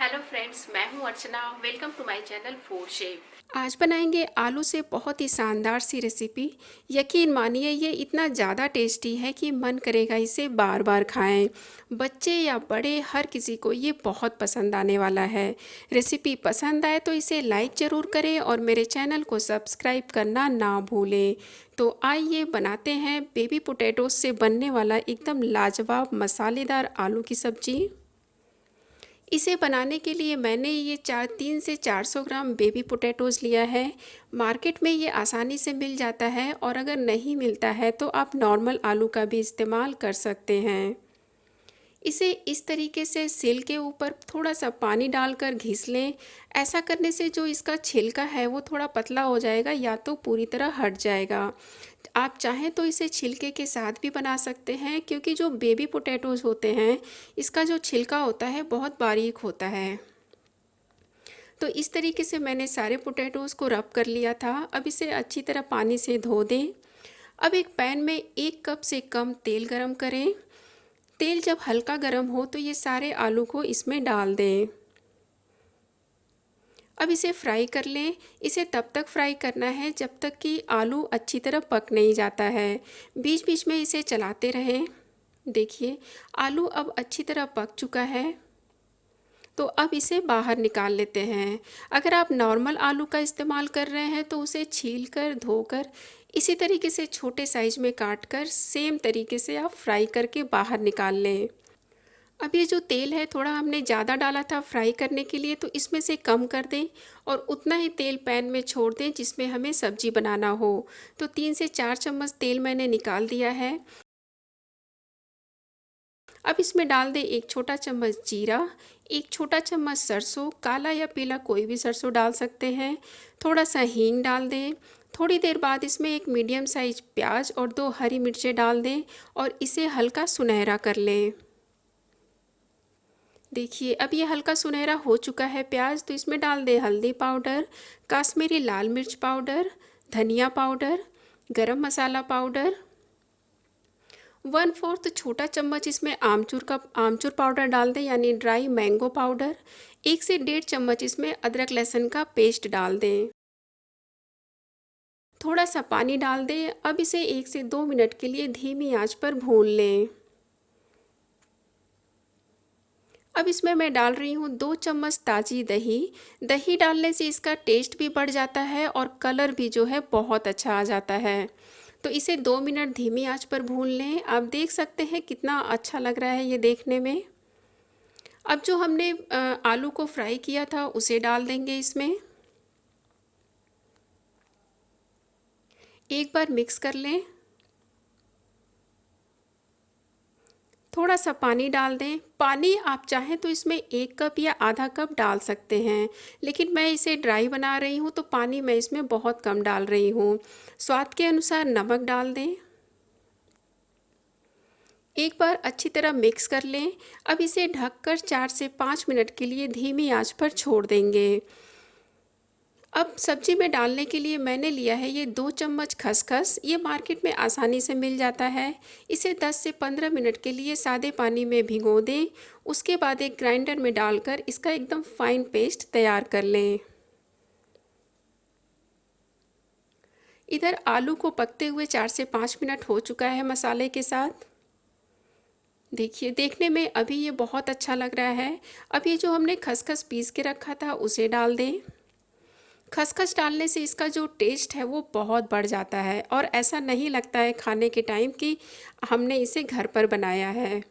Hello friends, मैं हूं Archana. Welcome to my channel food chef. आज बनाएंगे आलू से बहुत ही शानदार सी रेसिपी। यकीन मानिए ये इतना ज़्यादा टेस्टी है कि मन करेगा इसे बार बार खाएं। बच्चे या बड़े हर किसी को ये बहुत पसंद आने वाला है। रेसिपी पसंद आए तो इसे लाइक ज़रूर करें और मेरे चैनल को सब्सक्राइब करना ना भूलें। तो आइए बनाते हैं बेबी पोटैटोज से बनने वाला एकदम लाजवाब मसालेदार आलू की सब्ज़ी। इसे बनाने के लिए मैंने ये 300 से 400 ग्राम बेबी पोटैटोज़ लिया है। मार्केट में ये आसानी से मिल जाता है और अगर नहीं मिलता है तो आप नॉर्मल आलू का भी इस्तेमाल कर सकते हैं। इसे इस तरीके से सिल के ऊपर थोड़ा सा पानी डालकर घिस लें। ऐसा करने से जो इसका छिलका है वो थोड़ा पतला हो जाएगा या तो पूरी तरह हट जाएगा। आप चाहें तो इसे छिलके के साथ भी बना सकते हैं, क्योंकि जो बेबी पोटैटोज़ होते हैं इसका जो छिलका होता है बहुत बारीक होता है। तो इस तरीके से मैंने सारे पोटैटोज़ को रब कर लिया था। अब इसे अच्छी तरह पानी से धो दें। अब एक पैन में 1 कप से कम तेल गरम करें। तेल जब हल्का गर्म हो तो ये सारे आलू को इसमें डाल दें। अब इसे फ्राई कर लें। इसे तब तक फ्राई करना है जब तक कि आलू अच्छी तरह पक नहीं जाता है। बीच बीच में इसे चलाते रहें। देखिए आलू अब अच्छी तरह पक चुका है। तो अब इसे बाहर निकाल लेते हैं। अगर आप नॉर्मल आलू का इस्तेमाल कर रहे हैं तो उसे छील कर धोकर इसी तरीके से छोटे साइज में काट कर सेम तरीके से आप फ्राई करके बाहर निकाल लें। अब ये जो तेल है थोड़ा हमने ज़्यादा डाला था फ्राई करने के लिए, तो इसमें से कम कर दें और उतना ही तेल पैन में छोड़ दें जिसमें हमें सब्जी बनाना हो। तो 3 से 4 चम्मच तेल मैंने निकाल दिया है। अब इसमें डाल दें 1 छोटा चम्मच जीरा, 1 छोटा चम्मच सरसों, काला या पीला कोई भी सरसों डाल सकते हैं। थोड़ा सा हींग डाल दें। थोड़ी देर बाद इसमें एक मीडियम साइज प्याज और 2 हरी मिर्चें डाल दें और इसे हल्का सुनहरा कर लें। देखिए अब ये हल्का सुनहरा हो चुका है प्याज, तो इसमें डाल दें हल्दी पाउडर, काश्मीरी लाल मिर्च पाउडर, धनिया पाउडर, गरम मसाला पाउडर, 1/4 छोटा चम्मच इसमें आमचूर पाउडर डाल दें यानी ड्राई मैंगो पाउडर। 1 से 1.5 चम्मच इसमें अदरक लहसुन का पेस्ट डाल दें। थोड़ा सा पानी डाल दें। अब इसे 1 से 2 मिनट के लिए धीमी आंच पर भून लें। अब इसमें मैं डाल रही हूँ 2 चम्मच ताज़ी दही। दही डालने से इसका टेस्ट भी बढ़ जाता है और कलर भी जो है बहुत अच्छा आ जाता है। तो इसे 2 मिनट धीमी आंच पर भून लें। आप देख सकते हैं कितना अच्छा लग रहा है ये देखने में। अब जो हमने आलू को फ्राई किया था उसे डाल देंगे इसमें। एक बार मिक्स कर लें। थोड़ा सा पानी डाल दें। पानी आप चाहें तो इसमें 1 कप या आधा कप डाल सकते हैं, लेकिन मैं इसे ड्राई बना रही हूँ तो पानी मैं इसमें बहुत कम डाल रही हूँ। स्वाद के अनुसार नमक डाल दें। एक बार अच्छी तरह मिक्स कर लें। अब इसे ढककर 4 से 5 मिनट के लिए धीमी आंच पर छोड़ देंगे। अब सब्जी में डालने के लिए मैंने लिया है ये 2 चम्मच खसखस। ये मार्केट में आसानी से मिल जाता है। इसे 10 से 15 मिनट के लिए सादे पानी में भिगो दें। उसके बाद एक ग्राइंडर में डालकर इसका एकदम फाइन पेस्ट तैयार कर लें। इधर आलू को पकते हुए 4 से 5 मिनट हो चुका है मसाले के साथ। देखिए देखने में अभी ये बहुत अच्छा लग रहा है। अब ये जो हमने खसखस पीस के रखा था उसे डाल दें। खसखस डालने से इसका जो टेस्ट है वो बहुत बढ़ जाता है और ऐसा नहीं लगता है खाने के टाइम कि हमने इसे घर पर बनाया है।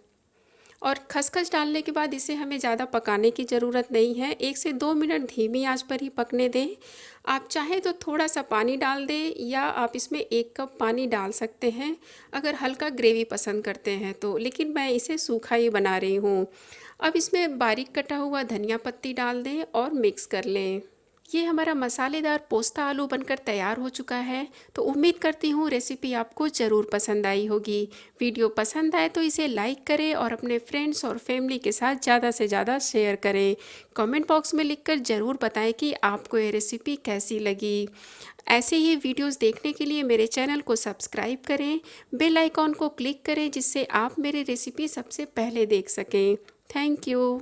और खसखस डालने के बाद इसे हमें ज़्यादा पकाने की ज़रूरत नहीं है। 1 से 2 मिनट धीमी आंच पर ही पकने दें। आप चाहें तो थोड़ा सा पानी डाल दें या आप इसमें 1 कप पानी डाल सकते हैं अगर हल्का ग्रेवी पसंद करते हैं तो, लेकिन मैं इसे सूखा ही बना रही हूँ। अब इसमें बारीक कटा हुआ धनिया पत्ती डाल दें और मिक्स कर लें। ये हमारा मसालेदार पोस्ता आलू बनकर तैयार हो चुका है। तो उम्मीद करती हूँ रेसिपी आपको ज़रूर पसंद आई होगी। वीडियो पसंद आए तो इसे लाइक करें और अपने फ्रेंड्स और फैमिली के साथ ज़्यादा से ज़्यादा शेयर करें। कमेंट बॉक्स में लिखकर ज़रूर बताएं कि आपको ये रेसिपी कैसी लगी। ऐसे ही वीडियोस देखने के लिए मेरे चैनल को सब्सक्राइब करें, बेल आइकॉन को क्लिक करें जिससे आप मेरी रेसिपी सबसे पहले देख सकें। Thank you.